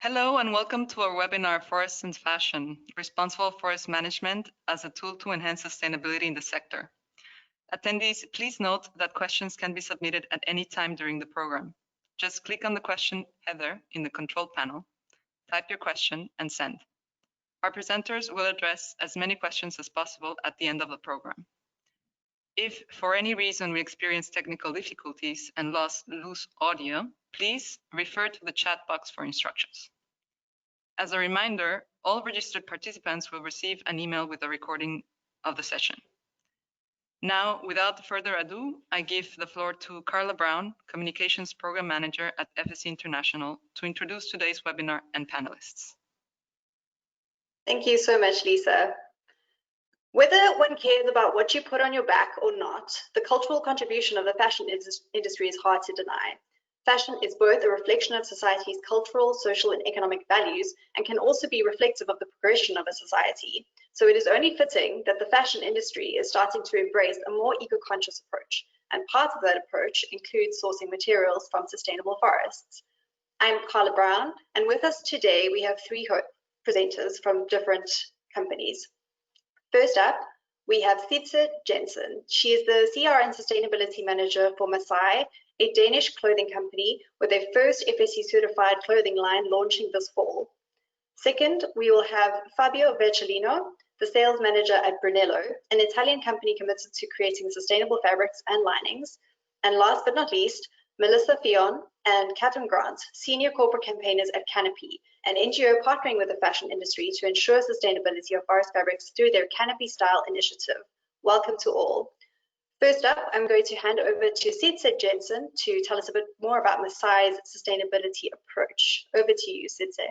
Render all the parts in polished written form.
Hello and welcome to our webinar, Forests and Fashion, Responsible Forest Management as a Tool to Enhance Sustainability in the Sector. Attendees, please note that questions can be submitted at any time during the program. Just click on the question header in the control panel, type your question and send. Our presenters will address as many questions as possible at the end of the program. If for any reason we experience technical difficulties and lose audio, please refer to the chat box for instructions. As a reminder, all registered participants will receive an email with a recording of the session. Now, without further ado, I give the floor to Carla Brown, Communications Program Manager at FSC International, to introduce today's webinar and panelists. Thank you so much, Lisa. Whether one cares about what you put on your back or not, the cultural contribution of the fashion industry is hard to deny. Fashion is both a reflection of society's cultural, social, and economic values, and can also be reflective of the progression of a society. So it is only fitting that the fashion industry is starting to embrace a more eco-conscious approach, and part of that approach includes sourcing materials from sustainable forests. I'm Carla Brown, and with us today we have three presenters from different companies. First up, we have Sietse Jensen. She is the CR and Sustainability Manager for Masai, a Danish clothing company with their first FSC certified clothing line launching this fall. Second, we will have Fabio Vercellino, the Sales Manager at Brunello, an Italian company committed to creating sustainable fabrics and linings. And last but not least, Melissa Fion and Catherine Grant, Senior Corporate Campaigners at Canopy, an NGO partnering with the fashion industry to ensure sustainability of forest fabrics through their Canopy Style initiative. Welcome to all. First up, I'm going to hand over to Sietse Jensen to tell us a bit more about Masai's sustainability approach. Over to you, Sietse.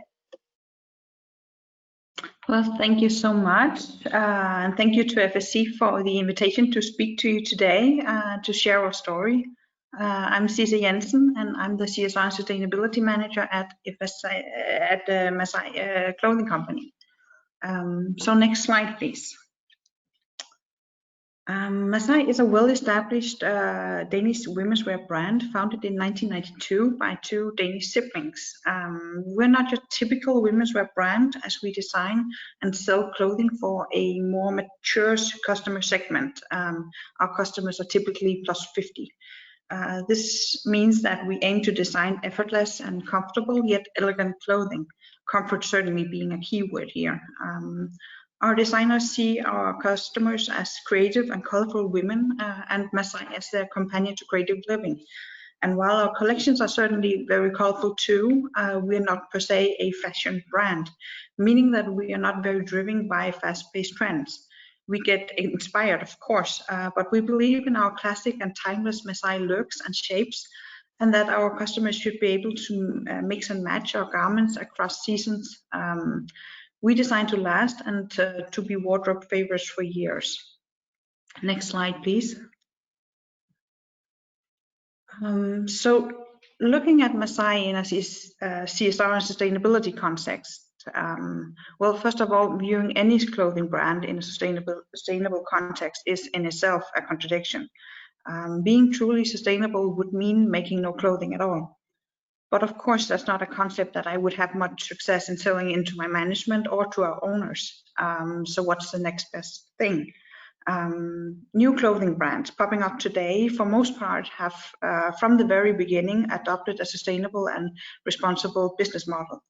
Well, thank you so much. And thank you to FSC for the invitation to speak to you today to share our story. I'm Sietse Jensen, and I'm the CSR Sustainability Manager at Masai Clothing Company. So next slide, please. Masai is a well-established Danish women's wear brand founded in 1992 by two Danish siblings. We're not your typical women's wear brand, as we design and sell clothing for a more mature customer segment. Our customers are typically plus 50. This means that we aim to design effortless and comfortable yet elegant clothing, comfort certainly being a key word here. Our designers see our customers as creative and colorful women and Masai as their companion to creative living. And while our collections are certainly very colorful too, we are not per se a fashion brand, meaning that we are not very driven by fast-paced trends. We get inspired, of course, but we believe in our classic and timeless Masai looks and shapes, and that our customers should be able to mix and match our garments across seasons. We design to last and to be wardrobe favorites for years. Next slide, please. So looking at Masai in a CSR and sustainability context, well, first of all, viewing any clothing brand in a sustainable context is in itself a contradiction. Being truly sustainable would mean making no clothing at all. But of course, that's not a concept that I would have much success in selling into my management or to our owners. So what's the next best thing? New clothing brands popping up today, for most part, have from the very beginning adopted a sustainable and responsible business model.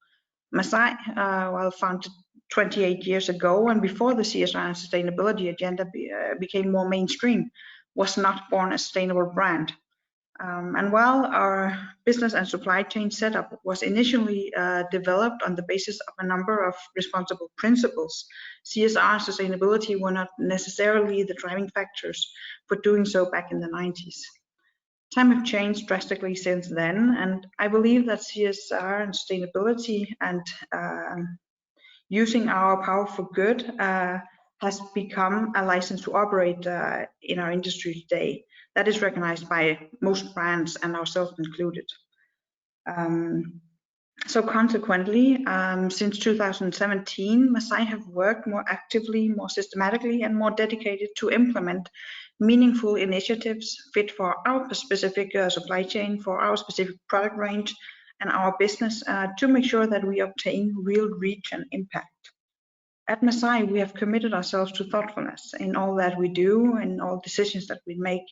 Masai, well, founded 28 years ago and before the CSR and sustainability agenda became more mainstream, was not born a sustainable brand. And while our business and supply chain setup was initially developed on the basis of a number of responsible principles, CSR and sustainability were not necessarily the driving factors for doing so back in the 90s. Time have changed drastically since then, and I believe that CSR and sustainability and using our power for good has become a license to operate in our industry today. That is recognized by most brands and ourselves included. So consequently, since 2017, Masai have worked more actively, more systematically, and more dedicated to implement meaningful initiatives fit for our specific supply chain, for our specific product range, and our business to make sure that we obtain real reach and impact. At Masai, we have committed ourselves to thoughtfulness in all that we do and all decisions that we make.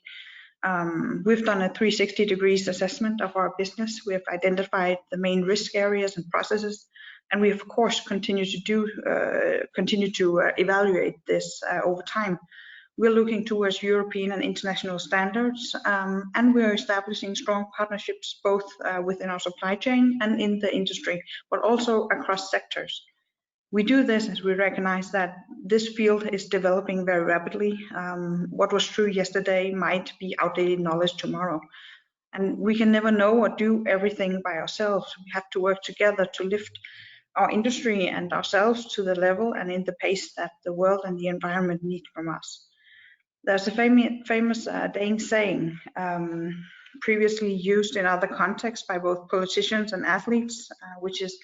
We've done a 360 degrees assessment of our business. We have identified the main risk areas and processes, and we of course continue to evaluate this over time. We're looking towards European and international standards, and we're establishing strong partnerships both within our supply chain and in the industry, but also across sectors. We do this as we recognize that this field is developing very rapidly. What was true yesterday might be outdated knowledge tomorrow. And we can never know or do everything by ourselves. We have to work together to lift our industry and ourselves to the level and in the pace that the world and the environment need from us. There's a famous Danish saying, previously used in other contexts by both politicians and athletes, which is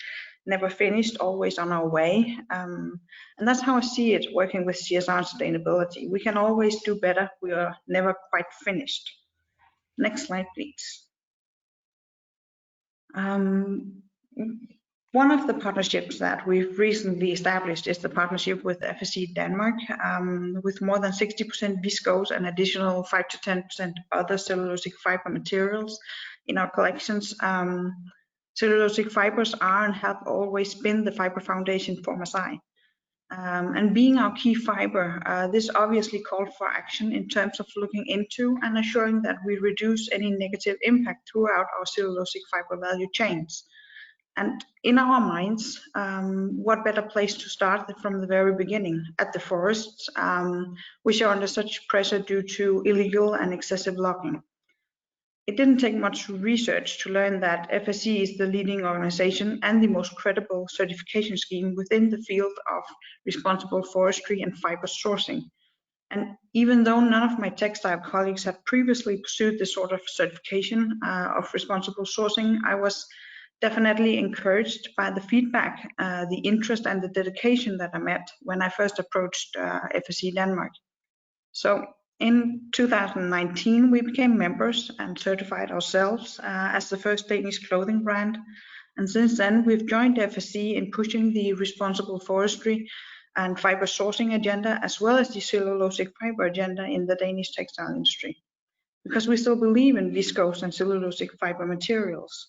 never finished, always on our way. And that's how I see it working with CSR and sustainability. We can always do better. We are never quite finished. Next slide, please. One of the partnerships that we've recently established is the partnership with FSC Denmark, with more than 60% viscose and additional 5 to 10% other cellulosic fiber materials in our collections. Cellulosic fibers are and have always been the fiber foundation for Masai. And being our key fiber, this obviously called for action in terms of looking into and assuring that we reduce any negative impact throughout our cellulosic fiber value chains. And in our minds, what better place to start than from the very beginning at the forests, which are under such pressure due to illegal and excessive logging. It didn't take much research to learn that FSC is the leading organization and the most credible certification scheme within the field of responsible forestry and fiber sourcing. And even though none of my textile colleagues have previously pursued this sort of certification of responsible sourcing, I was definitely encouraged by the feedback, the interest and the dedication that I met when I first approached FSC Denmark. So in 2019, we became members and certified ourselves as the first Danish clothing brand. And since then, we've joined FSC in pushing the responsible forestry and fiber sourcing agenda, as well as the cellulosic fiber agenda in the Danish textile industry. Because we still believe in viscose and cellulosic fiber materials.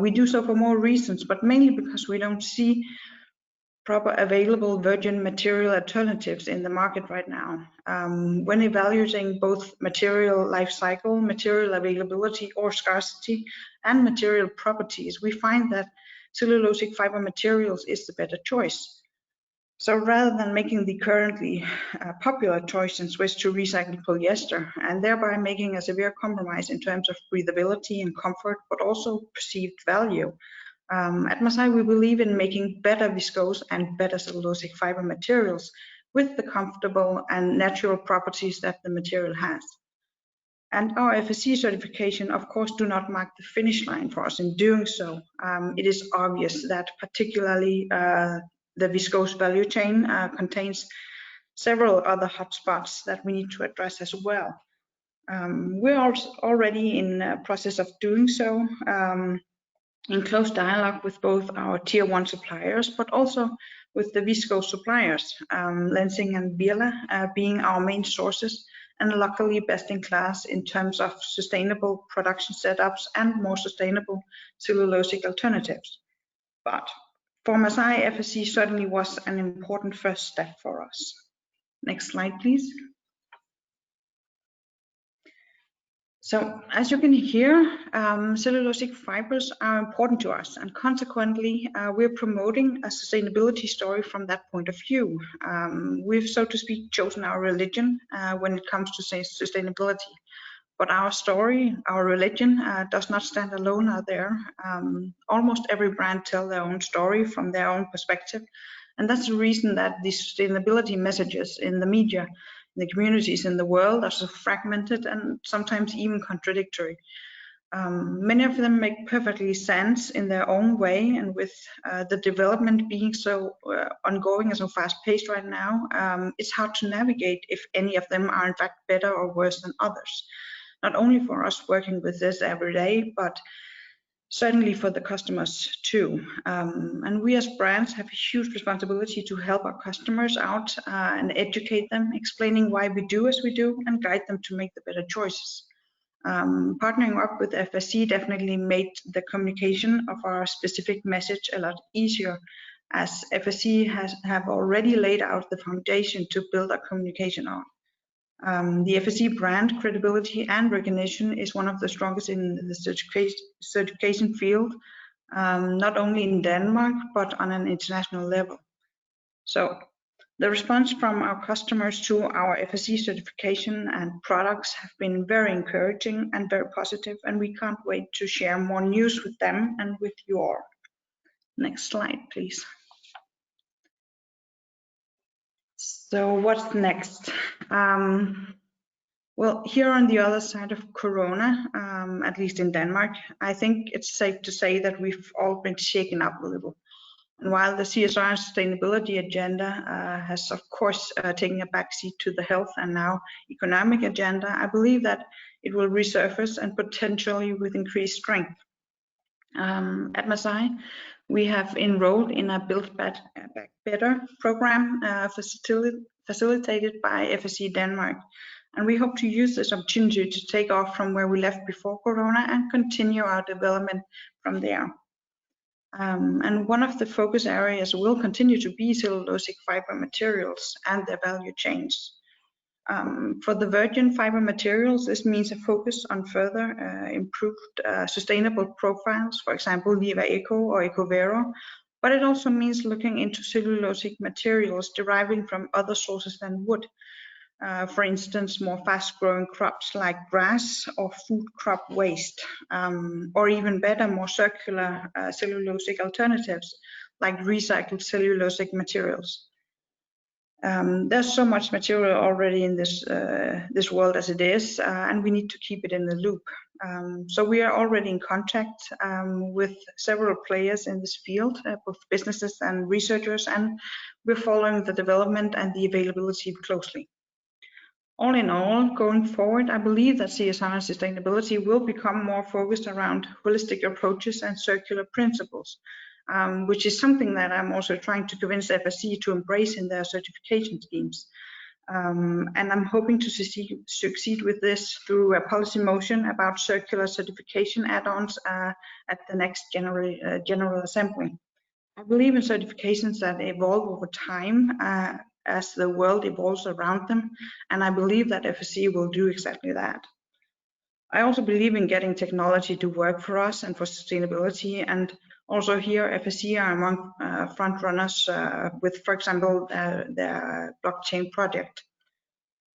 We do so for more reasons, but mainly because we don't see proper available virgin material alternatives in the market right now. When evaluating both material life cycle, material availability or scarcity, and material properties, we find that cellulosic fiber materials is the better choice. So rather than making the currently popular choice and switch to recycled polyester, and thereby making a severe compromise in terms of breathability and comfort, but also perceived value, at Masai we believe in making better viscose and better cellulosic fiber materials with the comfortable and natural properties that the material has. And our FSC certification, of course, do not mark the finish line for us in doing so. It is obvious that particularly the viscose value chain contains several other hotspots that we need to address as well. We're already in the process of doing so in close dialogue with both our tier 1 suppliers, but also with the viscose suppliers, Lenzing and Birla being our main sources, and luckily best in class in terms of sustainable production setups and more sustainable cellulosic alternatives. But for Masai, FSC certainly was an important first step for us. Next slide, please. So as you can hear, cellulosic fibers are important to us, and consequently, we're promoting a sustainability story from that point of view. We've, so to speak, chosen our religion when it comes to sustainability. But our story, our religion, does not stand alone out there. Almost every brand tells their own story from their own perspective. And that's the reason that the sustainability messages in the media, in the communities in the world are so fragmented and sometimes even contradictory. Many of them make perfectly sense in their own way, and with the development being so ongoing and so fast-paced right now, it's hard to navigate if any of them are in fact better or worse than others. Not only for us working with this every day, but certainly for the customers too. And we as brands have a huge responsibility to help our customers out and educate them, explaining why we do as we do and guide them to make the better choices. Partnering up with FSC definitely made the communication of our specific message a lot easier, as FSC have already laid out the foundation to build our communication on. The FSC brand credibility and recognition is one of the strongest in the certification field, not only in Denmark, but on an international level. So the response from our customers to our FSC certification and products have been very encouraging and very positive, and we can't wait to share more news with them and with you all. Next slide, please. So what's next? Well, here on the other side of Corona, at least in Denmark, I think it's safe to say that we've all been shaken up a little. And while the CSR and sustainability agenda has, of course, taken a backseat to the health and now economic agenda, I believe that it will resurface and potentially with increased strength. At Masai, we have enrolled in a Build Back Better program facilitated by FSC Denmark. And we hope to use this opportunity to take off from where we left before Corona and continue our development from there. And one of the focus areas will continue to be cellulosic fiber materials and their value chains. For the virgin fiber materials, this means a focus on further improved sustainable profiles, for example, Viva Eco or EcoVero, but it also means looking into cellulosic materials deriving from other sources than wood. For instance, more fast-growing crops like grass or food crop waste, or even better, more circular cellulosic alternatives like recycled cellulosic materials. There's so much material already in this world as it is, and we need to keep it in the loop. So we are already in contact with several players in this field, both businesses and researchers, and we're following the development and the availability closely. All in all, going forward, I believe that CSR and sustainability will become more focused around holistic approaches and circular principles, which is something that I'm also trying to convince FSC to embrace in their certification schemes. And I'm hoping to succeed with this through a policy motion about circular certification add-ons at the next General Assembly. I believe in certifications that evolve over time as the world evolves around them, and I believe that FSC will do exactly that. I also believe in getting technology to work for us and for sustainability, and also here FSC are among front runners with, for example, their blockchain project.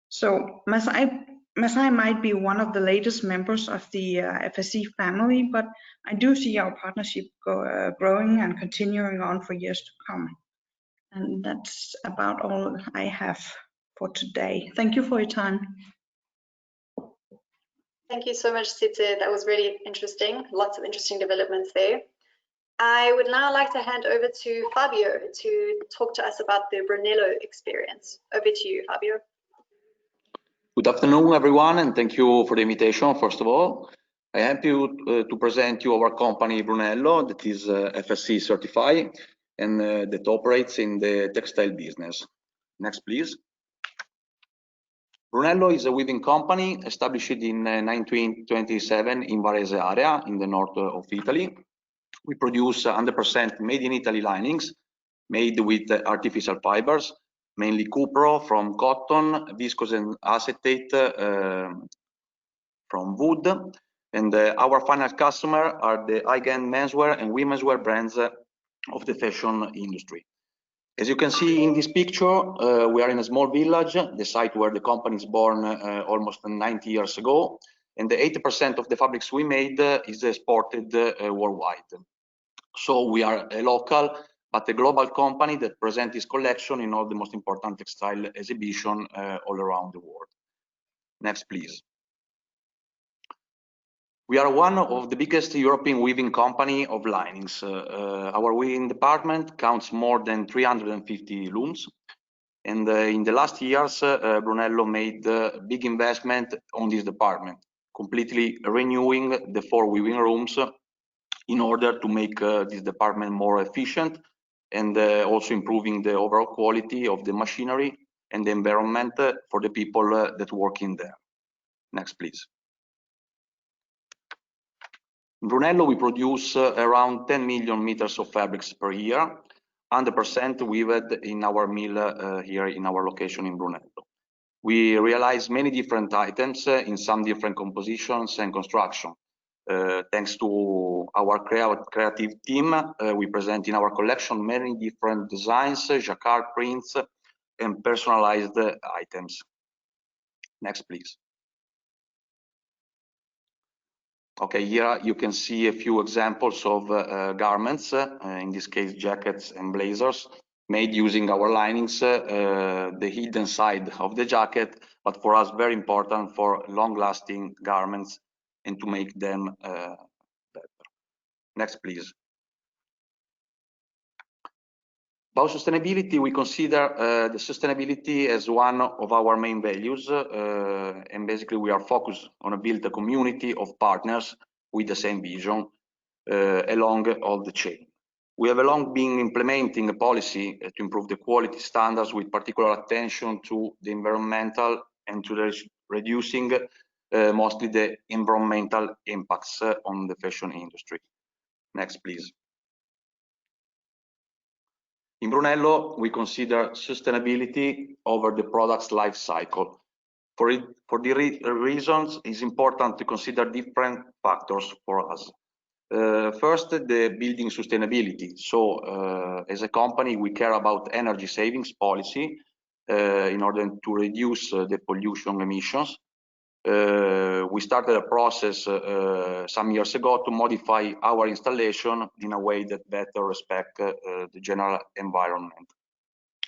So Masai might be one of the latest members of the FSC family, but I do see our partnership growing and continuing on for years to come. And that's about all I have for today. Thank you for your time. Thank you so much, Sitte. That was really interesting. Lots of interesting developments there. I would now like to hand over to Fabio to talk to us about the Brunello experience. Over to you, Fabio. Good afternoon, everyone, and thank you for the invitation, first of all. I am happy to present you our company, Brunello, that is FSC certified and that operates in the textile business. Next, please. Brunello is a weaving company established in 1927 in Varese area in the north of Italy. We produce 100% made in Italy linings made with artificial fibers, mainly cupro from cotton, viscose and acetate from wood. And our final customer are the high-end menswear and womenswear brands of the fashion industry. As you can see in this picture, we are in a small village, the site where the company is born almost 90 years ago, and the 80% of the fabrics we made is exported worldwide. So we are a local but a global company that presents its collection in all the most important textile exhibition all around the world. Next, please. We are one of the biggest European weaving company of linings. Our weaving department counts more than 350 looms. And in the last years, Brunello made a big investment on this department, completely renewing the 4 weaving rooms in order to make this department more efficient and also improving the overall quality of the machinery and the environment for the people that work in there. Next, please. In Brunello, we produce around 10 million meters of fabrics per year, 100% weaved in our mill here in our location in Brunello. We realize many different items in some different compositions and construction. Thanks to our creative team, we present in our collection many different designs, jacquard prints, and personalized items. Next, please. Okay, here you can see a few examples of garments, in this case jackets and blazers, made using our linings, the hidden side of the jacket, but for us very important for long-lasting garments and to make them better. Next, please. About sustainability, we consider the sustainability as one of our main values, and basically we are focused on build a community of partners with the same vision along all the chain. We have long been implementing a policy to improve the quality standards with particular attention to the environmental and to reducing mostly the environmental impacts on the fashion industry. Next, please. In Brunello, we consider sustainability over the product's life cycle. For the reasons, it's important to consider different factors for us. First, the building sustainability. So, as a company, we care about energy savings policy in order to reduce the pollution emissions. We started a process some years ago to modify our installation in a way that better respect the general environment.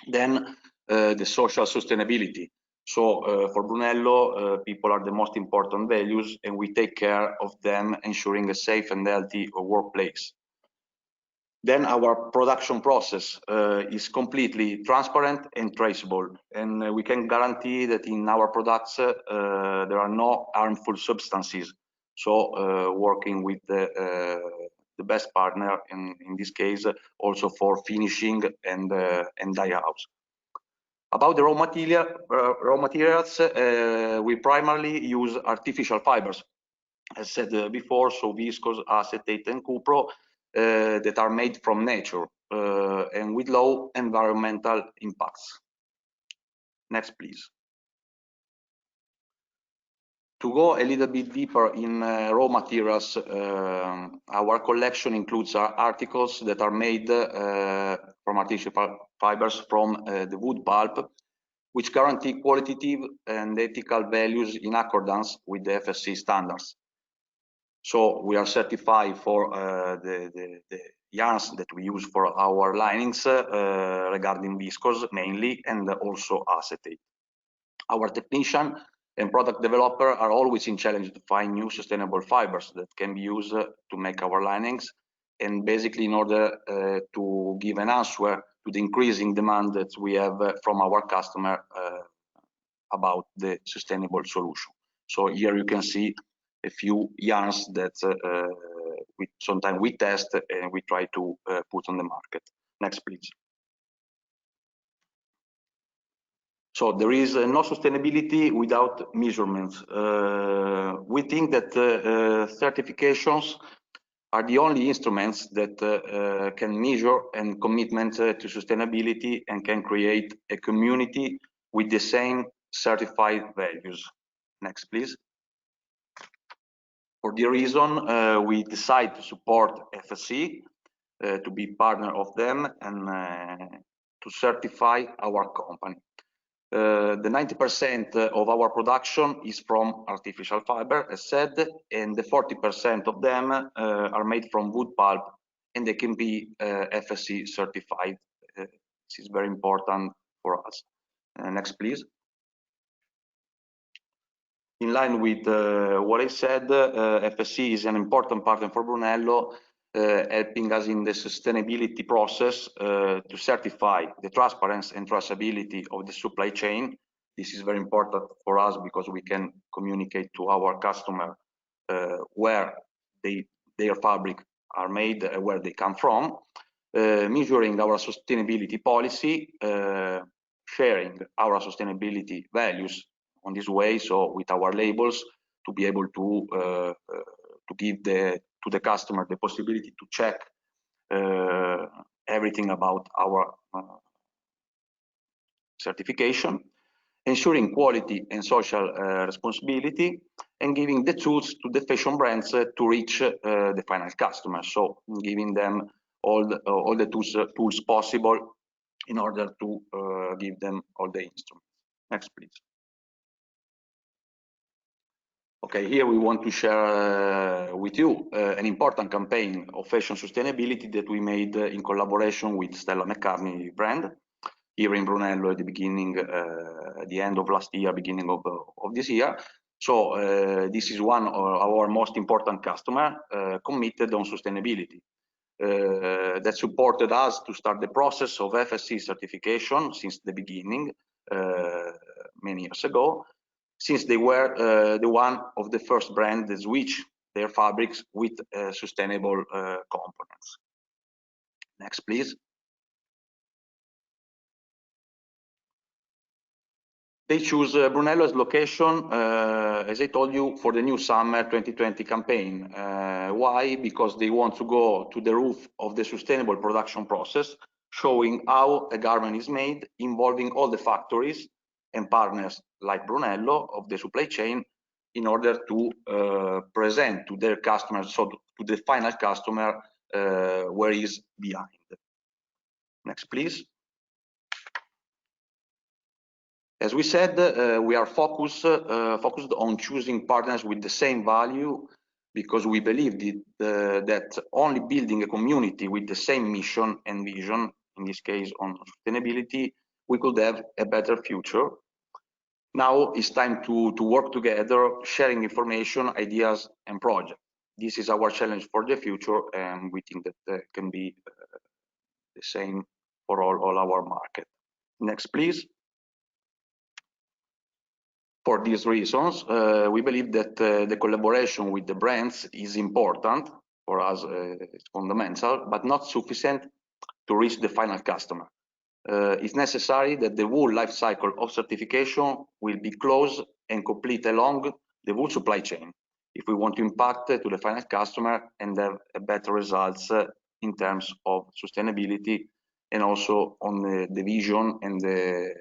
Then the social sustainability. So for Brunello, people are the most important values and we take care of them, ensuring a safe and healthy workplace. Then our production process is completely transparent and traceable, and we can guarantee that in our products there are no harmful substances. So working with the best partner in this case, also for finishing and dye house. About the raw materials, we primarily use artificial fibers, as said before, so viscose, acetate, and cupro. That are made from nature and with low environmental impacts. Next, please. To go a little bit deeper in raw materials, our collection includes articles that are made from artificial fibers from the wood pulp, which guarantee qualitative and ethical values in accordance with the FSC standards. So we are certified for the yarns that we use for our linings regarding viscose mainly, and also acetate. Our technician and product developer are always in challenge to find new sustainable fibers that can be used to make our linings, and basically in order to give an answer to the increasing demand that we have from our customer about the sustainable solution. So here you can see a few yarns that sometimes we test and we try to put on the market. Next, please. So there is no sustainability without measurements. We think that certifications are the only instruments that can measure and commitment to sustainability and can create a community with the same certified values. Next, please. For the reason, we decide to support FSC, to be partner of them and to certify our company. The 90% of our production is from artificial fiber, as said, and the 40% of them are made from wood pulp, and they can be FSC certified. This is very important for us. Next, please. In line with what I said, FSC is an important partner for Brunello, helping us in the sustainability process to certify the transparency and traceability of the supply chain. This is very important for us because we can communicate to our customer where their fabric are made, where they come from, measuring our sustainability policy, sharing our sustainability values on this way, so with our labels, to be able to give to the customer the possibility to check everything about our certification, ensuring quality and social responsibility, and giving the tools to the fashion brands to reach the final customer. So giving them all the tools possible in order to give them all the instruments. Next, please. Okay, here we want to share with you an important campaign of fashion sustainability that we made in collaboration with Stella McCartney brand here in Brunello at the beginning, at the end of last year, beginning of this year. So this is one of our most important customer committed on sustainability that supported us to start the process of FSC certification since the beginning, many years ago, since they were the one of the first brands that switched their fabrics with sustainable components. Next, please. They choose Brunello as location, as I told you, for the new summer 2020 campaign. Why? Because they want to go to the roof of the sustainable production process, showing how a garment is made, involving all the factories and partners like Brunello of the supply chain, in order to present to their customers, so to the final customer, where is behind. Next, please. As we said, we are focused on choosing partners with the same value, because we believe that only building a community with the same mission and vision, in this case on sustainability, we could have a better future. Now it's time to work together, sharing information, ideas, and projects. This is our challenge for the future, and we think that can be the same for all our market. Next, please. For these reasons, we believe that the collaboration with the brands is important for us, it's fundamental, but not sufficient to reach the final customer. It's necessary that the whole life cycle of certification will be close and complete along the whole supply chain if we want to impact to the final customer and have better results in terms of sustainability, and also on the vision and the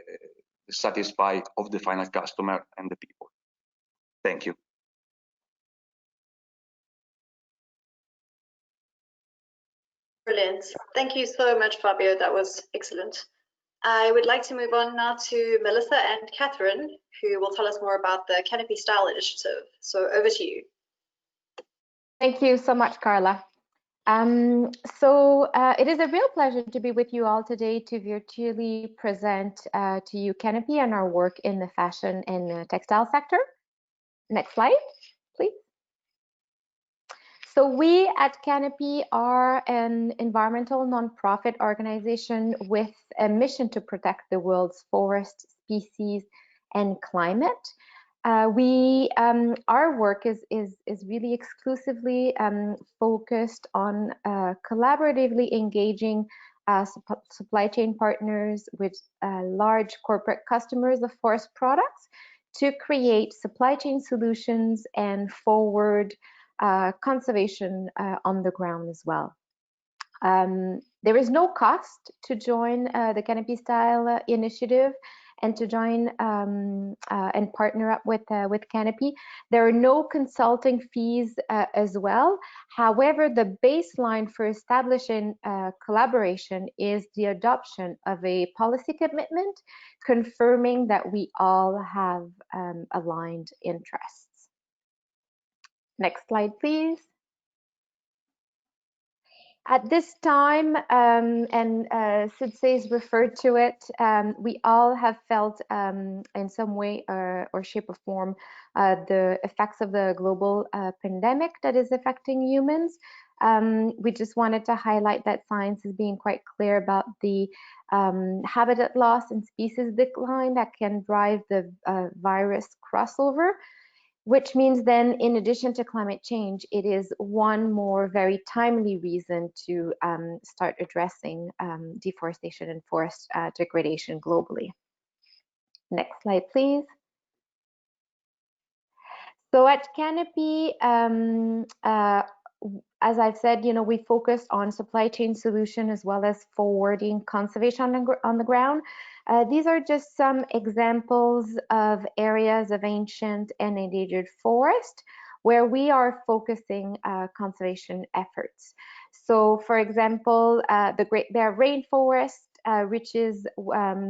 satisfy of the final customer and the people. Thank you. Brilliant. Thank you so much, Fabio. That was excellent. I would like to move on now to Melissa and Catherine, who will tell us more about the Canopy Style Initiative. So over to you. Thank you so much, Carla. It is a real pleasure to be with you all today to virtually present to you Canopy and our work in the fashion and textile sector. Next slide, please. So we at Canopy are an environmental nonprofit organization with a mission to protect the world's forest, species, and climate. Our work is really exclusively focused on collaboratively engaging supply chain partners with large corporate customers of forest products to create supply chain solutions and forward conservation on the ground as well. There is no cost to join the Canopy Style initiative and to join and partner up with Canopy. There are no consulting fees as well. However, the baseline for establishing collaboration is the adoption of a policy commitment confirming that we all have aligned interests. Next slide, please. At this time, and Sidse's referred to it, we all have felt in some way or shape or form the effects of the global pandemic that is affecting humans. We just wanted to highlight that science is being quite clear about the habitat loss and species decline that can drive the virus crossover. which means then, in addition to climate change, it is one more very timely reason to start addressing deforestation and forest degradation globally. Next slide, please. So at Canopy, as I've said, we focus on supply chain solution as well as forwarding conservation on the ground. These are just some examples of areas of ancient and endangered forest where we are focusing conservation efforts. So, for example, the Great Bear Rainforest, which is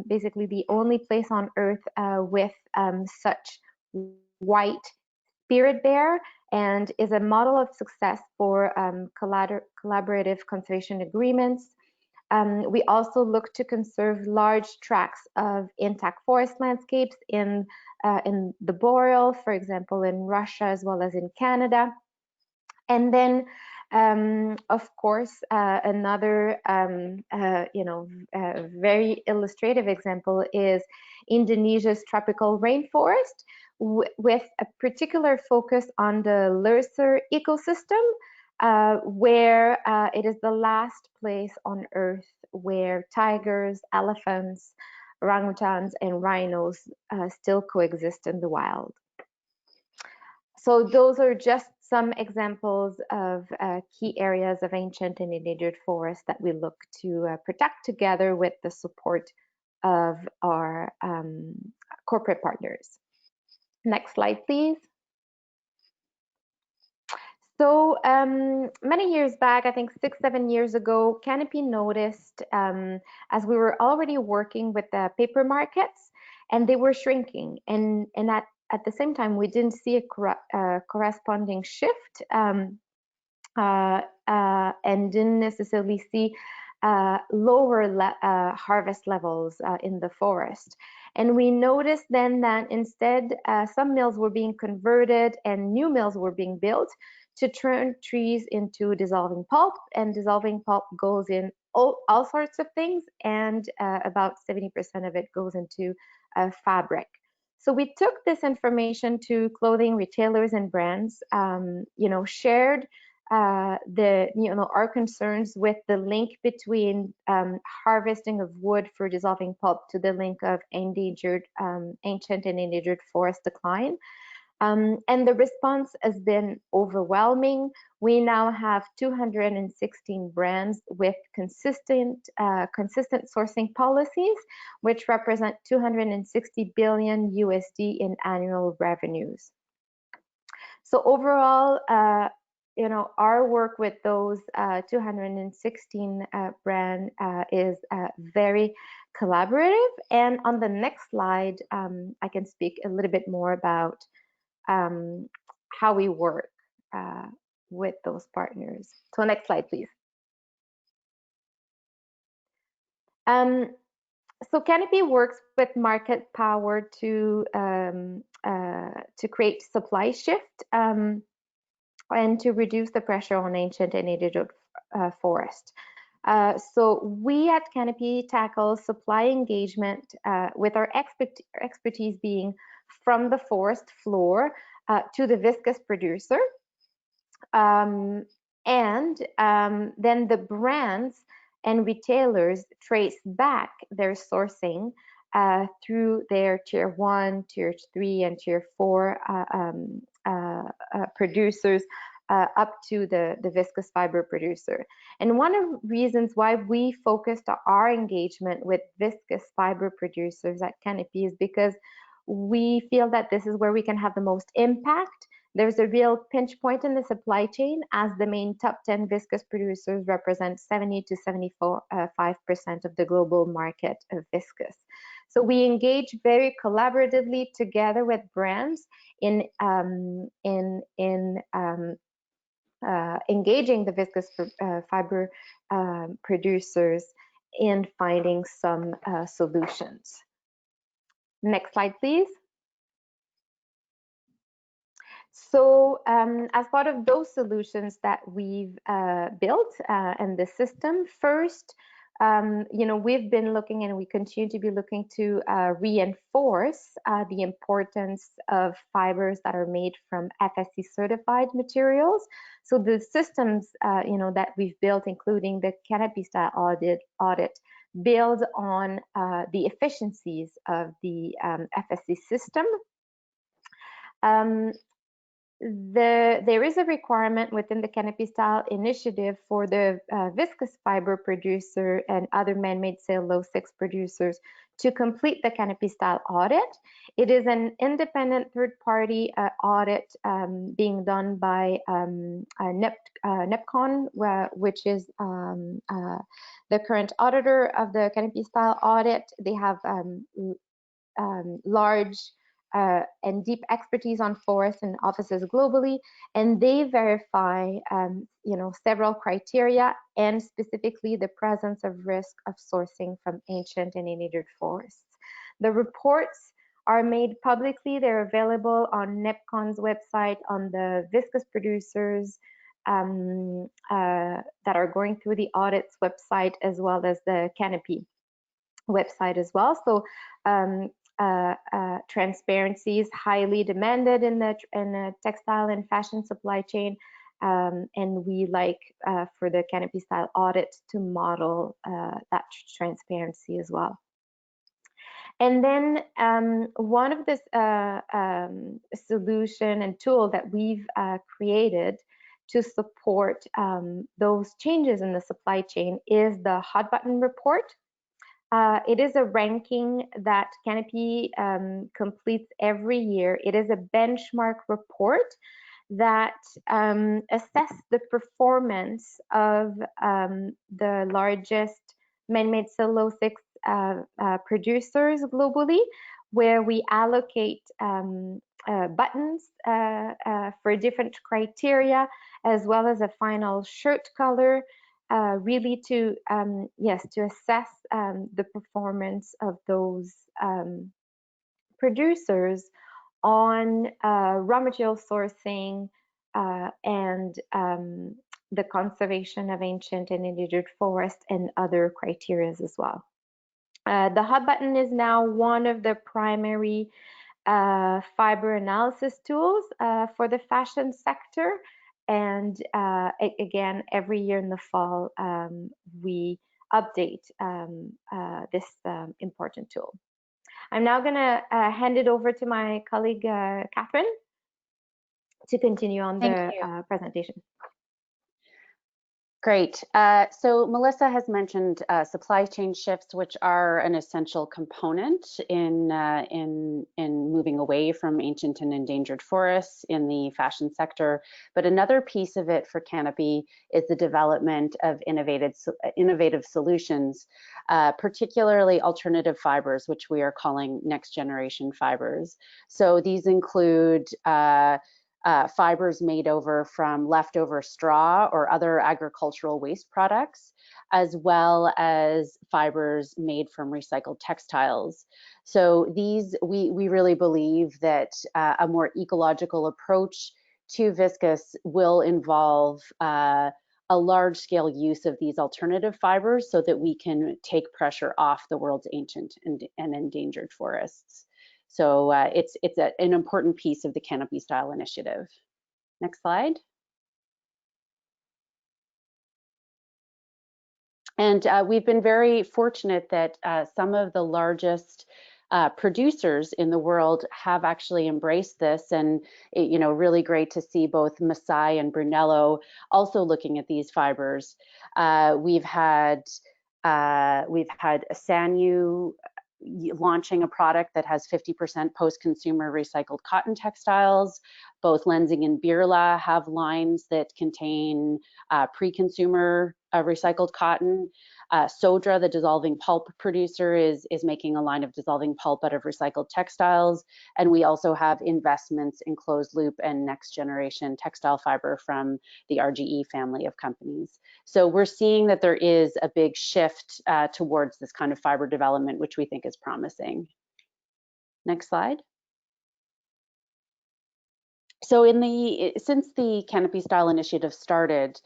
basically the only place on Earth with such white spirit bear, and is a model of success for collaborative conservation agreements. We also look to conserve large tracts of intact forest landscapes in the Boreal, for example, in Russia as well as in Canada. And then, of course, another very illustrative example is Indonesia's tropical rainforest, with a particular focus on the Leuser ecosystem, where it is the last place on Earth where tigers, elephants, orangutans, and rhinos still coexist in the wild. So those are just some examples of key areas of ancient and endangered forests that we look to protect together with the support of our corporate partners. Next slide, please. So many years back, I think 6-7 years ago, Canopy noticed, as we were already working with the paper markets, and they were shrinking, and at the same time, we didn't see a corresponding shift and didn't necessarily see lower harvest levels in the forest. And we noticed then that instead, some mills were being converted and new mills were being built to turn trees into dissolving pulp, and dissolving pulp goes in all sorts of things, and about 70% of it goes into fabric. So we took this information to clothing retailers and brands, shared our concerns with the link between harvesting of wood for dissolving pulp to the link of ancient and endangered forest decline. And the response has been overwhelming. We now have 216 brands with consistent sourcing policies, which represent $260 billion USD in annual revenues. So overall, our work with those 216 brands is very collaborative. And on the next slide, I can speak a little bit more about how we work with those partners. So next slide, please. So Canopy works with market power to create supply shift and to reduce the pressure on ancient and endangered forest. So we at Canopy tackle supply engagement with our expertise being from the forest floor to the viscose producer. And then the brands and retailers trace back their sourcing through their tier 1, tier 3, and tier 4 producers up to the viscose fiber producer. And one of the reasons why we focused our engagement with viscose fiber producers at Canopy is because we feel that this is where we can have the most impact. There's a real pinch point in the supply chain, as the main top 10 viscose producers represent 70 to 75% of the global market of viscose. So we engage very collaboratively together with brands in engaging the viscose fiber producers in finding some solutions. Next slide, please. So as part of those solutions that we've built and the system, first, we've been looking and we continue to be looking to reinforce the importance of fibers that are made from FSC certified materials. So the systems, that we've built, including the Canopy style audit, build on the efficiencies of the FSC system. There is a requirement within the Canopy Style initiative for the viscose fiber producer and other man-made cellulosics producers to complete the Canopy Style audit. It is an independent third-party audit being done by NEPCON, which is the current auditor of the Canopy Style audit. They have large and deep expertise on forests and offices globally, and they verify, several criteria, and specifically the presence of risk of sourcing from ancient and endangered forests. The reports are made publicly. They're available on NEPCON's website, on the viscose producers that are going through the audits website, as well as the Canopy website as well. So transparency is highly demanded in the textile and fashion supply chain, and we like for the Canopy Style audit to model that transparency as well. And then one of this solution and tool that we've created to support those changes in the supply chain is the Hot Button report. It is a ranking that Canopy completes every year. It is a benchmark report that assesses the performance of the largest man-made cellulosics producers globally, where we allocate buttons for different criteria, as well as a final shirt color, really to assess the performance of those producers on raw material sourcing and the conservation of ancient and endangered forests and other criteria as well. The Hot Button is now one of the primary fiber analysis tools for the fashion sector. And again, every year in the fall, we update this important tool. I'm now going to hand it over to my colleague, Catherine, to continue on the presentation. Great. So Melissa has mentioned supply chain shifts, which are an essential component in moving away from ancient and endangered forests in the fashion sector. But another piece of it for Canopy is the development of innovative solutions, particularly alternative fibers, which we are calling next generation fibers. So these include fibers made over from leftover straw or other agricultural waste products, as well as fibers made from recycled textiles. So these, we really believe that a more ecological approach to viscose will involve a large-scale use of these alternative fibers so that we can take pressure off the world's ancient and endangered forests. So it's an important piece of the Canopy Style initiative. Next slide. And we've been very fortunate that some of the largest producers in the world have actually embraced this, and really great to see both Masai and Brunello also looking at these fibers. We've had Sanyu launching a product that has 50% post-consumer recycled cotton textiles. Both Lenzing and Birla have lines that contain pre-consumer recycled cotton. Sodra, the dissolving pulp producer, is making a line of dissolving pulp out of recycled textiles. And we also have investments in closed loop and next generation textile fiber from the RGE family of companies. So we're seeing that there is a big shift towards this kind of fiber development, which we think is promising. Next slide. So since the Canopy Style initiative started,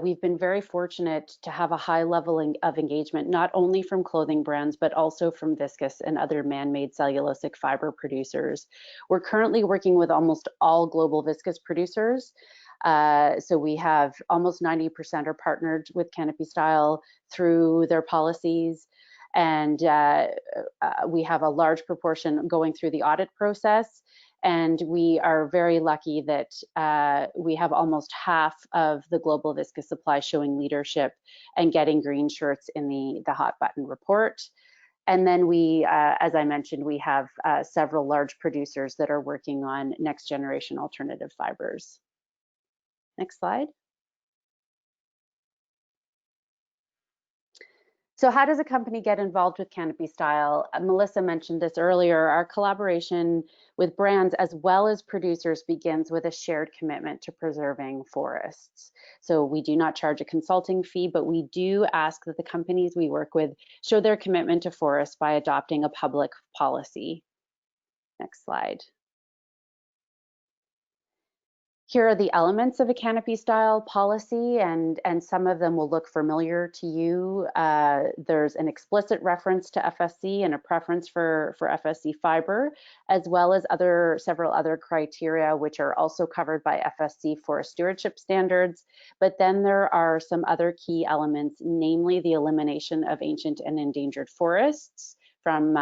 we've been very fortunate to have a high level of engagement, not only from clothing brands, but also from viscose and other man-made cellulosic fiber producers. We're currently working with almost all global viscose producers. So we have almost 90% are partnered with Canopy Style through their policies. And we have a large proportion going through the audit process. And we are very lucky that we have almost half of the global viscose supply showing leadership and getting green shirts in the hot button report. And then we, as I mentioned, we have several large producers that are working on next generation alternative fibers. Next slide. So how does a company get involved with Canopy Style? Melissa mentioned this earlier. Our collaboration with brands as well as producers begins with a shared commitment to preserving forests. So we do not charge a consulting fee, but we do ask that the companies we work with show their commitment to forests by adopting a public policy. Next slide. Here are the elements of a Canopy Style policy, and some of them will look familiar to you. There's an explicit reference to FSC and a preference for FSC fiber, as well as several other criteria which are also covered by FSC forest stewardship standards. But then there are some other key elements, namely the elimination of ancient and endangered forests from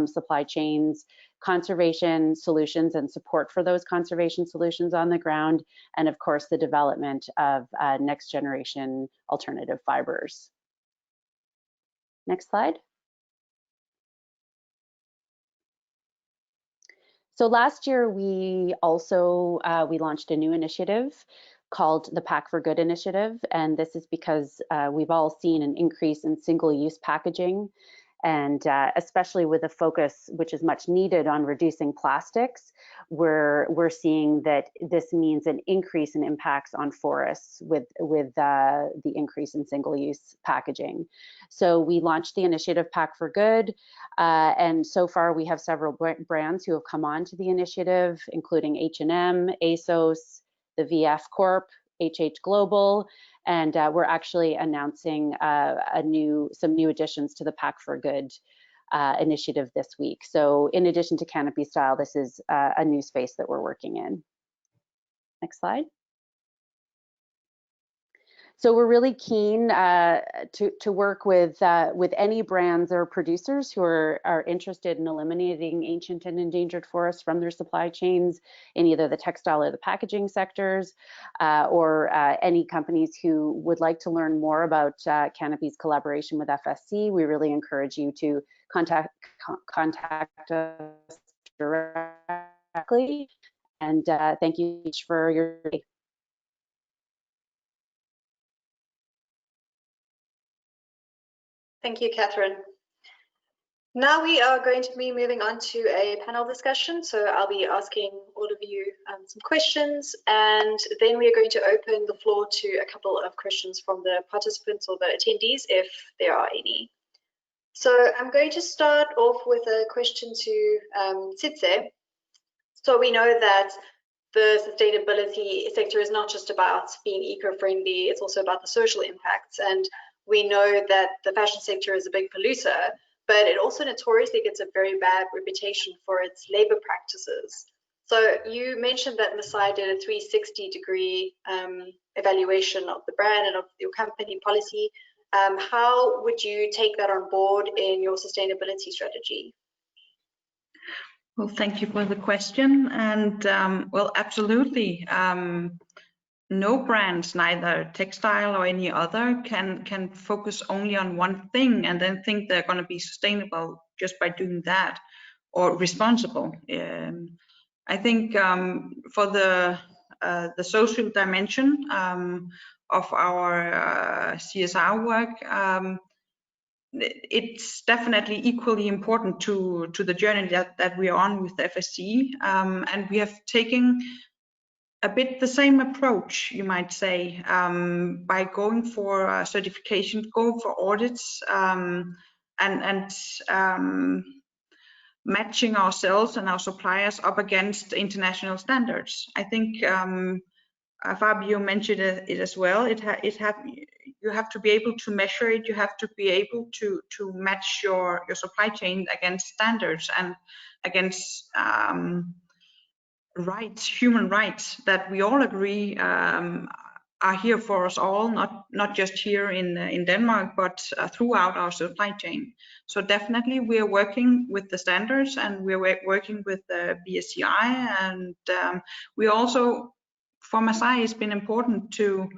supply chains, conservation solutions and support for those conservation solutions on the ground, and of course the development of next generation alternative fibers. Next slide. So last year we also we launched a new initiative called the Pack for Good initiative, and this is because we've all seen an increase in single-use packaging, and especially with a focus which is much needed on reducing plastics, we're seeing that this means an increase in impacts on forests with the increase in single-use packaging. So we launched the initiative Pack for Good, and so far we have several brands who have come on to the initiative, including H&M, ASOS, the VF Corp, HH Global, and we're actually announcing some new additions to the Pack for Good initiative this week. So in addition to Canopy Style, this is a new space that we're working in. Next slide. So we're really keen to work with any brands or producers who are interested in eliminating ancient and endangered forests from their supply chains in either the textile or the packaging sectors, or any companies who would like to learn more about Canopy's collaboration with FSC. We really encourage you to contact us directly. And thank you for your time. Thank you, Catherine. Now we are going to be moving on to a panel discussion. So I'll be asking all of you some questions, and then we are going to open the floor to a couple of questions from the participants or the attendees, if there are any. So I'm going to start off with a question to Tsitse. So we know that the sustainability sector is not just about being eco-friendly, it's also about the social impacts. And we know that the fashion sector is a big polluter, but it also notoriously gets a very bad reputation for its labor practices. So you mentioned that Masai did a 360-degree evaluation of the brand and of your company policy. How would you take that on board in your sustainability strategy? Well, thank you for the question. And well, absolutely. No brands, neither textile or any other, can focus only on one thing and then think they're going to be sustainable just by doing that, or responsible. I think for the social dimension of our CSR work, it's definitely equally important to the journey that we are on with FSC, and we have taken a bit the same approach, you might say, by going for certification, going for audits, and matching ourselves and our suppliers up against international standards. I think Fabio mentioned it as well. You have to be able to measure it. You have to be able to match your supply chain against standards and against rights, human rights that we all agree are here for us all, not just here in Denmark, but throughout our supply chain. So definitely we are working with the standards, and we're working with the BSCI, and we also, for Masai, it's been important to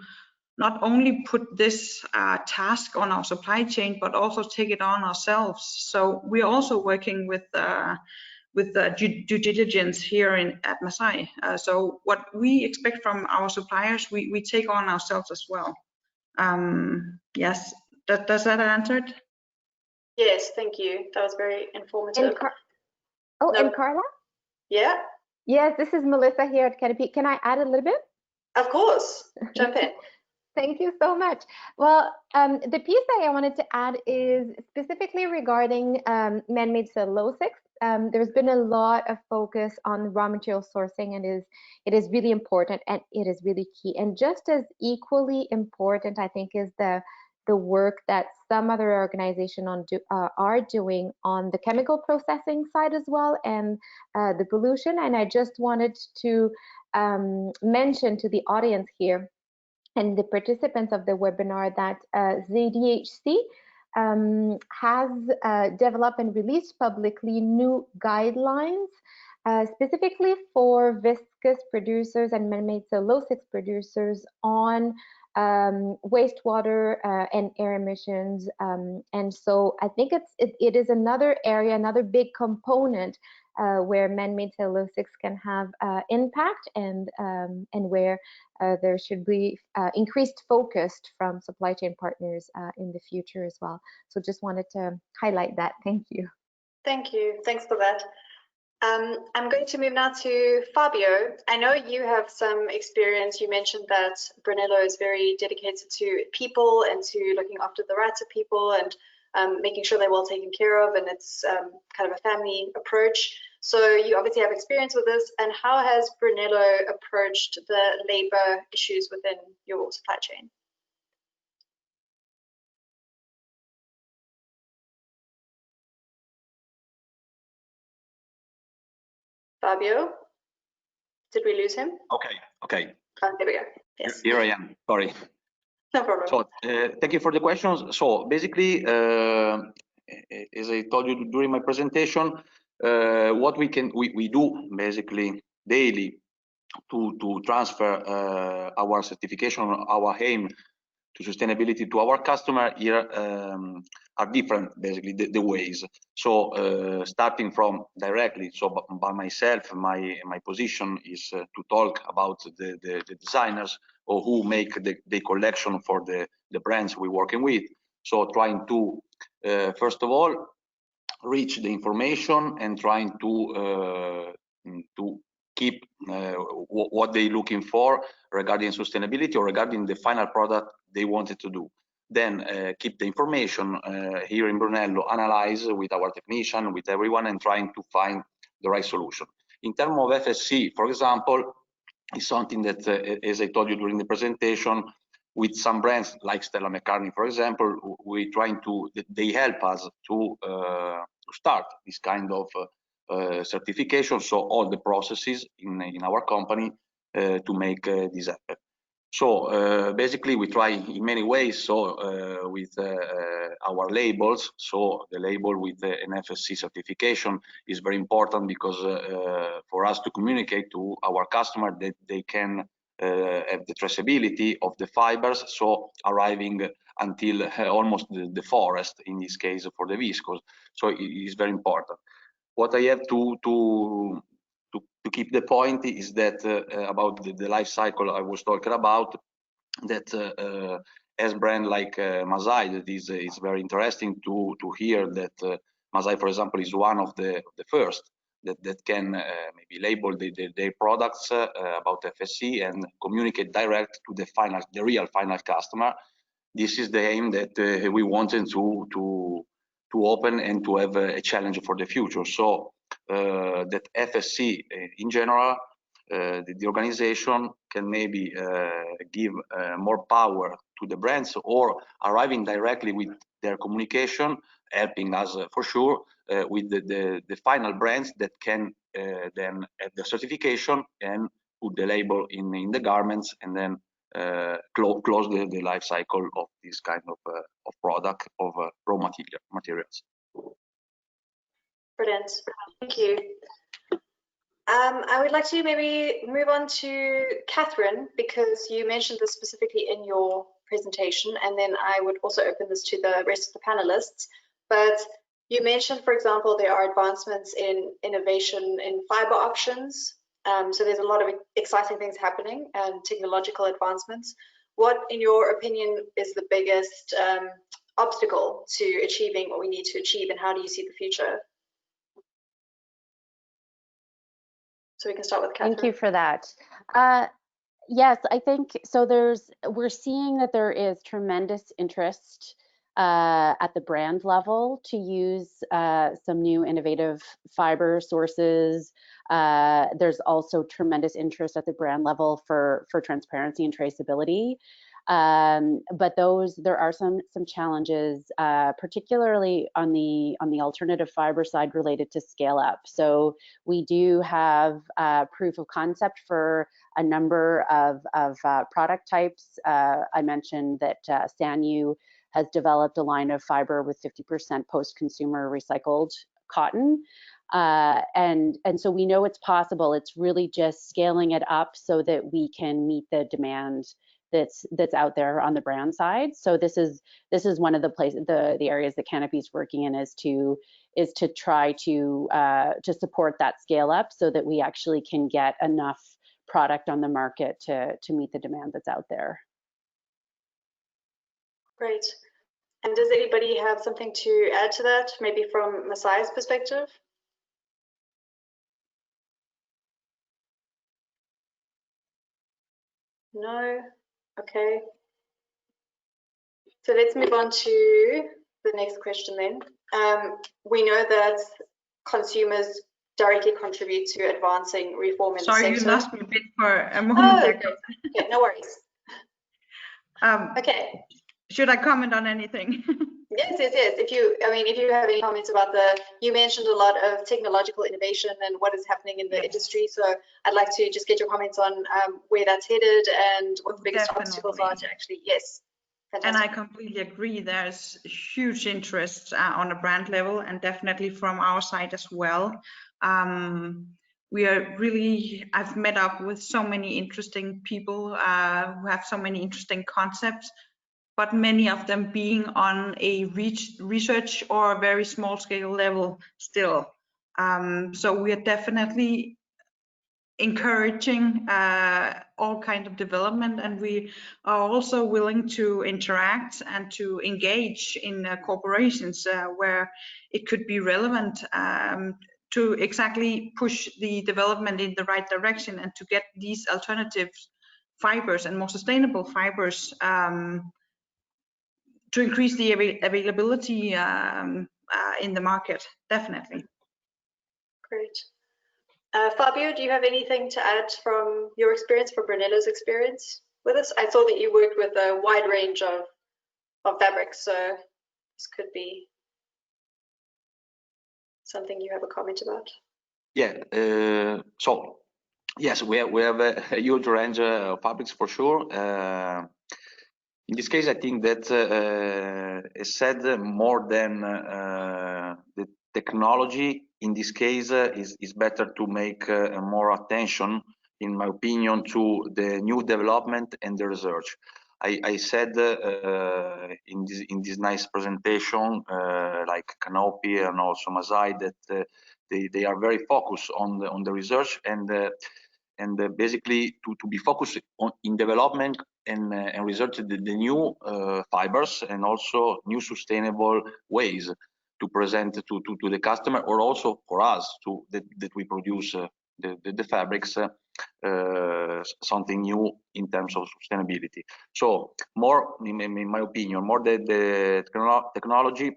not only put this task on our supply chain, but also take it on ourselves. So we're also working with due diligence here at Masai. So what we expect from our suppliers, we take on ourselves as well. Yes, does that answer it? Yes, thank you. That was very informative. And Carla? Yeah? Yes, this is Melissa here at Canopy. Can I add a little bit? Of course. Jump in. Thank you so much. Well, the piece that I wanted to add is specifically regarding man-made cellulosics. There's been a lot of focus on raw material sourcing, and it is really important, and it is really key. And just as equally important, I think, is the work that some other organizations are doing on the chemical processing side as well, and the pollution. And I just wanted to mention to the audience here and the participants of the webinar that ZDHC has developed and released publicly new guidelines specifically for viscose producers and man-made cellulosics producers on wastewater and air emissions. And so I think it is another area, another big component where man-made cellulosics can have impact, and where there should be increased focus from supply chain partners in the future as well. So just wanted to highlight that. Thank you. Thank you. Thanks for that. I'm going to move now to Fabio. I know you have some experience. You mentioned that Brunello is very dedicated to people and to looking after the rights of people and making sure they're well taken care of, and it's kind of a family approach. So you obviously have experience with this, and how has Brunello approached the labor issues within your supply chain? Fabio, did we lose him? Okay. Oh, there we go. Yes. Here I am. Sorry. No problem. So thank you for the questions. So basically, as I told you during my presentation, what we do basically daily to transfer our certification, our aim to sustainability to our customer here are different, basically the ways. So starting from directly, so by myself, my position is to talk about the designers or who make the collection for the brands we're working with. So trying to first of all reach the information and trying to keep what they're looking for regarding sustainability or regarding the final product they wanted to do. Then keep the information here in Brunello, analyze with our technician, with everyone, and trying to find the right solution. In terms of FSC, for example, is something that, as I told you during the presentation, with some brands like Stella McCartney, for example, they help us to start this kind of certification. So all the processes in our company to make this happen. So basically we try in many ways. So with our labels, so the label with an FSC certification is very important because for us to communicate to our customer that they can have the traceability of the fibers, so arriving until almost the forest in this case for the viscose. So it is very important. What I have to keep the point is that about the life cycle I was talking about, that as brand like Masai, that is very interesting to hear that Masai, for example, is one of the first that can maybe label their products about FSC and communicate direct to the real final customer. This is the aim that we wanted to open and to have a challenge for the future. So that FSC in general, the organization can maybe give more power to the brands, or arriving directly with their communication, helping us for sure with the final brands that can then have the certification and put the label in the garments, and then close the life cycle of this kind of product, of raw materials. Brilliant, thank you. I would like to maybe move on to Catherine, because you mentioned this specifically in your presentation, and then I would also open this to the rest of the panelists. But you mentioned, for example, there are advancements in innovation in fiber options. So there's a lot of exciting things happening and technological advancements. What, in your opinion, is the biggest obstacle to achieving what we need to achieve, and how do you see the future? So we can start with Catherine. Thank you for that. Yes, I think so. We're seeing that there is tremendous interest at the brand level to use some new innovative fiber sources. There's also tremendous interest at the brand level for transparency and traceability. But there are some challenges, particularly on the alternative fiber side related to scale up. So we do have proof of concept for a number of product types. I mentioned that Sanyu has developed a line of fiber with 50% post-consumer recycled cotton. And so we know it's possible. It's really just scaling it up so that we can meet the demand that's out there on the brand side. So this is one of the areas that Canopy is working in, is to try to support that scale up so that we actually can get enough product on the market to meet the demand that's out there. Great. And does anybody have something to add to that, maybe from Masai's perspective? No? Okay. So let's move on to the next question then. We know that consumers directly contribute to advancing reform in the sector. Sorry, you lost me a bit for a moment. Oh, okay, no worries. Okay. Should I comment on anything? Yes. If you have any comments about you mentioned a lot of technological innovation and what is happening in the industry. So I'd like to just get your comments on where that's headed and what the biggest obstacles are to actually, yes. Fantastic. And I completely agree. There's huge interest on a brand level, and definitely from our side as well. We are really, I've met up with so many interesting people who have so many interesting concepts, but many of them being on a research or a very small scale level still. So we are definitely encouraging all kind of development, and we are also willing to interact and to engage in corporations where it could be relevant to exactly push the development in the right direction, and to get these alternative fibers and more sustainable fibers to increase the availability in the market, definitely. Great. Fabio, do you have anything to add from your experience, from Brunella's experience with us? I saw that you worked with a wide range of fabrics, so this could be something you have a comment about. Yeah, so yes, we have a huge range of fabrics for sure. In this case, I think that is said more than the technology. In this case, is better to make more attention, in my opinion, to the new development and the research. I said in this nice presentation, like Canopy and also Masai, that they are very focused on the research and basically to be focused in development and research the new fibers and also new sustainable ways to present to the customer, or also for us that we produce the fabrics, something new in terms of sustainability. So more, in my opinion, more the technology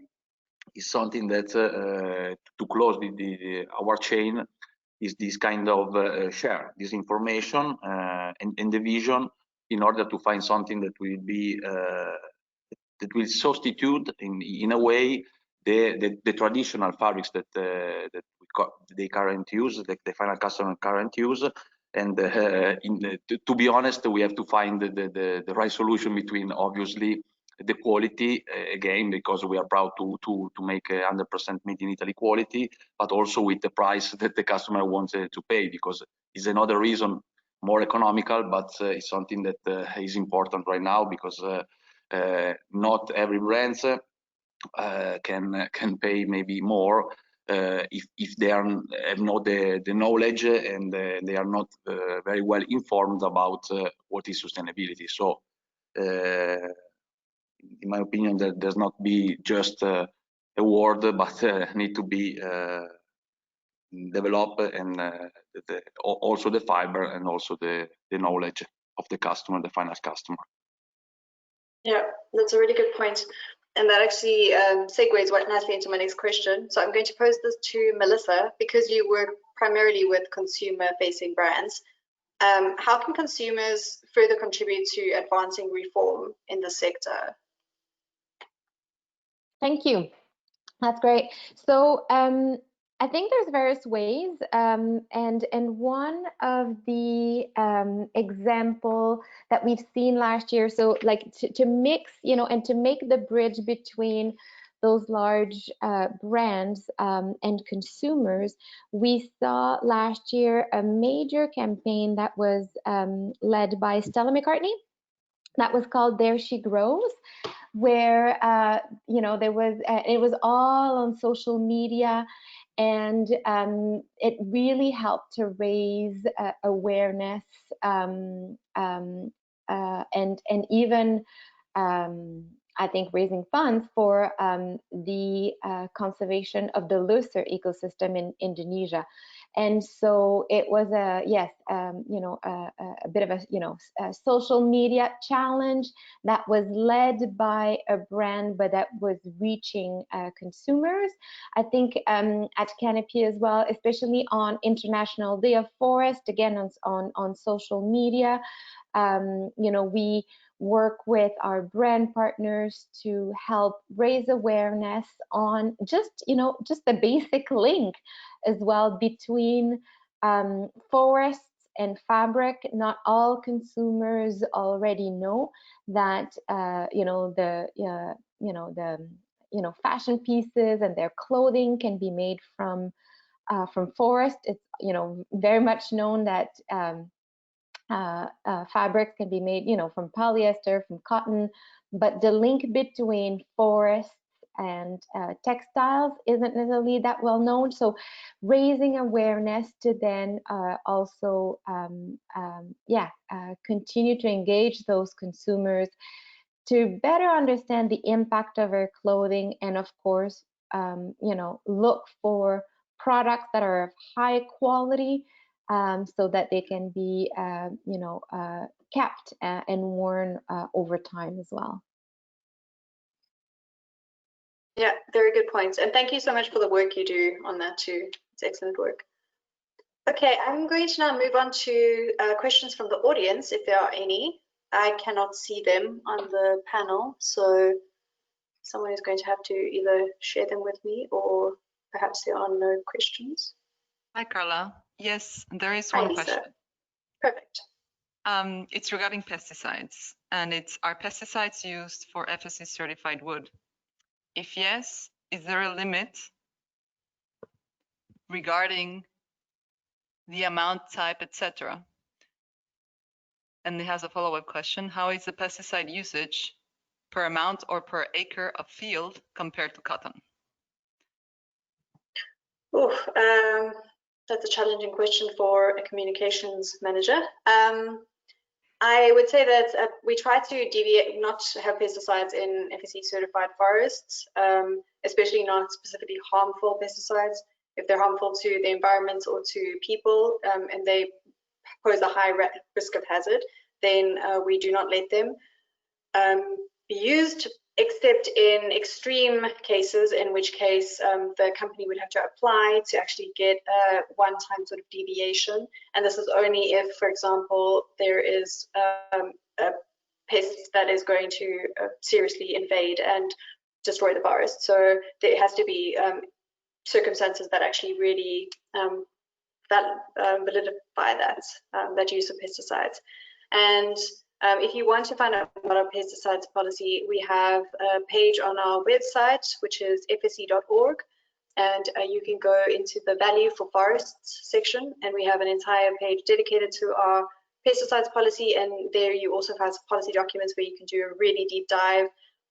is something that to close our chain is this kind of share this information and the vision in order to find something that will be that will substitute in a way the traditional fabrics that they current use, the final customer current use. And to be honest, we have to find the right solution between obviously the quality again, because we are proud to make 100% made in Italy quality, but also with the price that the customer wants to pay, because it's another reason more economical, but it's something that is important right now, because not every brand can pay maybe more if they have not the knowledge and they are not very well informed about what is sustainability. So in my opinion, that does not be just a word, but need to be developed, and also the fiber and also the knowledge of the customer, the final customer. Yeah, that's a really good point. And that actually segues quite nicely into my next question. So I'm going to pose this to Melissa, because you work primarily with consumer-facing brands. How can consumers further contribute to advancing reform in the sector? Thank you. That's great. So I think there's various ways, and one of the example that we've seen last year, so like to mix, you know, and to make the bridge between those large brands and consumers, we saw last year a major campaign that was led by Stella McCartney, that was called There She Grows, where you know, there was it was all on social media, and it really helped to raise awareness and even I think raising funds for the conservation of the Lucer ecosystem in Indonesia. And so it was a, yes, you know, a bit of a, you know, a social media challenge that was led by a brand, but that was reaching consumers. I think at Canopy as well, especially on International Day of Forest, again on social media, you know, we work with our brand partners to help raise awareness on just, you know, just the basic link as well between forests and fabric. Not all consumers already know that you know, the fashion pieces and their clothing can be made from forest. It's, you know, very much known that fabrics can be made, you know, from polyester, from cotton, but the link between forests and textiles isn't necessarily that well known. So raising awareness to then also continue to engage those consumers to better understand the impact of our clothing, and of course, you know, look for products that are of high quality, so that they can be, you know, kept and worn over time as well. Yeah, very good points. And thank you so much for the work you do on that too. It's excellent work. Okay, I'm going to now move on to questions from the audience, if there are any. I cannot see them on the panel, so someone is going to have to either share them with me, or perhaps there are no questions. Hi, Carla. Yes, there is Hi, one Lisa. question. Perfect. It's regarding pesticides, and it's, are pesticides used for FSC certified wood? If yes, is there a limit regarding the amount, type, etc.? And it has a follow-up question. How is the pesticide usage per amount or per acre of field compared to cotton? Oof, that's a challenging question for a communications manager. I would say that we try to deviate, not to have pesticides in FSC certified forests, especially not specifically harmful pesticides. If they're harmful to the environment or to people, and they pose a high risk of hazard, then we do not let them be used. except in extreme cases, in which case the company would have to apply to actually get a one-time sort of deviation. And this is only if, for example, there is a pest that is going to seriously invade and destroy the forest. So there has to be circumstances that actually really validify that use of pesticides. And if you want to find out about our pesticides policy, we have a page on our website, which is fsc.org, and you can go into the value for forests section, and we have an entire page dedicated to our pesticides policy, and there you also have policy documents where you can do a really deep dive,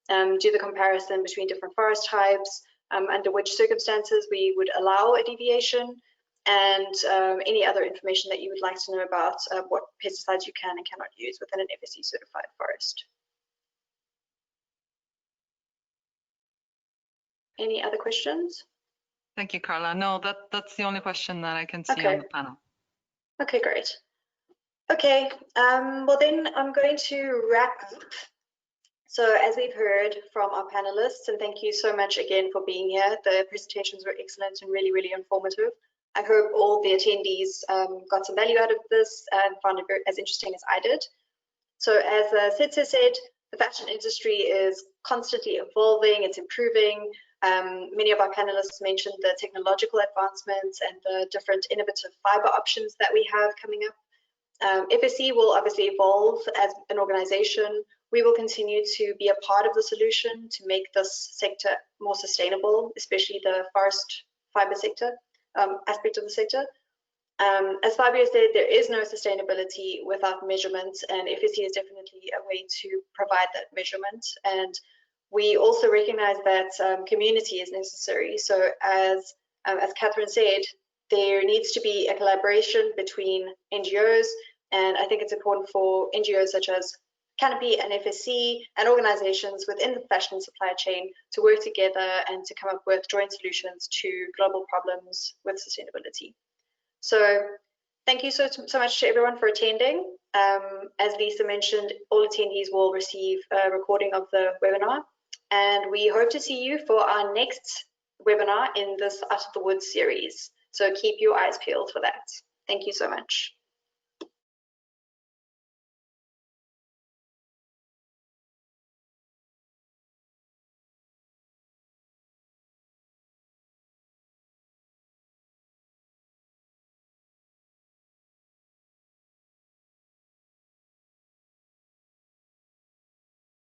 do the comparison between different forest types, under which circumstances we would allow a deviation, and any other information that you would like to know about what pesticides you can and cannot use within an FSC certified forest. Any other questions? Thank you, Carla. No, that's the only question that I can see on the panel. Okay, great. Okay, well then I'm going to wrap up. So as we've heard from our panelists, and thank you so much again for being here. The presentations were excellent and really, really informative. I hope all the attendees got some value out of this and found it as interesting as I did. So as Sitze said, the fashion industry is constantly evolving, it's improving. Many of our panelists mentioned the technological advancements and the different innovative fiber options that we have coming up. FSC will obviously evolve as an organization. We will continue to be a part of the solution to make this sector more sustainable, especially the forest fiber sector aspect of the sector. As Fabio said, there is no sustainability without measurement, and FSC is definitely a way to provide that measurement. And we also recognize that community is necessary. So as Catherine said, there needs to be a collaboration between NGOs, and I think it's important for NGOs such as Canopy and FSC and organizations within the fashion supply chain to work together and to come up with joint solutions to global problems with sustainability. So thank you so much to everyone for attending. As Lisa mentioned, all attendees will receive a recording of the webinar, and we hope to see you for our next webinar in this Out of the Woods series. So keep your eyes peeled for that. Thank you so much.